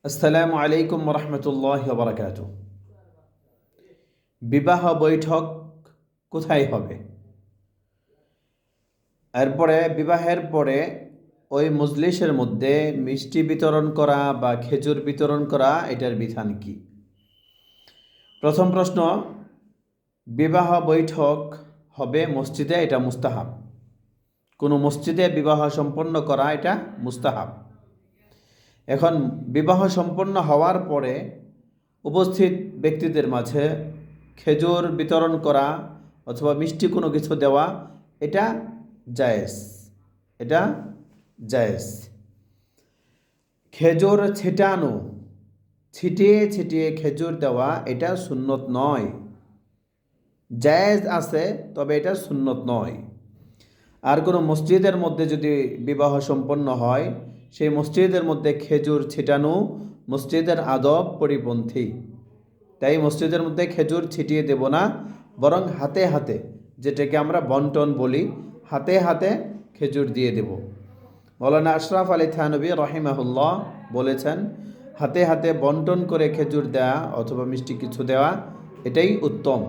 আসসালামু আলাইকুম রহমতুল্লাহ বারাকাতুহু। বিবাহ বৈঠক কোথায় হবে? এরপরে বিবাহের পরে ওই মজলিসের মধ্যে মিষ্টি বিতরণ করা বা খেজুর বিতরণ করা এটার বিধান কি? প্রথম প্রশ্ন, বিবাহ বৈঠক হবে মসজিদে, এটা মুস্তাহাব। কোনো মসজিদে বিবাহ সম্পন্ন করা এটা মুস্তাহাব। এখন বিবাহ সম্পন্ন হওয়ার পরে উপস্থিত ব্যক্তিদের মাঝে খেজুর বিতরণ করা অথবা মিষ্টি কোনো কিছু দেওয়া এটা জায়েজ, এটা জায়েজ। খেজুর ছিটানো, ছিটিয়ে ছিটিয়ে খেজুর দেওয়া এটা সুন্নত নয়। জায়েজ আছে, তবে এটা সুন্নত নয়। আর কোনো মসজিদের মধ্যে যদি বিবাহ সম্পন্ন হয়, সেই মসজিদের মধ্যে খেজুর ছিটানো মসজিদের আদব পরিপন্থী। তাই মসজিদের মধ্যে খেজুর ছিটিয়ে দেব না, বরং হাতে হাতে, যেটাকে আমরা বন্টন বলি, হাতে হাতে খেজুর দিয়ে দেব। মৌলানা আশরাফ আলী থানভী রহিমাহুল্লাহ বলেছেন, হাতে হাতে বন্টন করে খেজুর দেওয়া অথবা মিষ্টি কিছু দেওয়া এটাই উত্তম।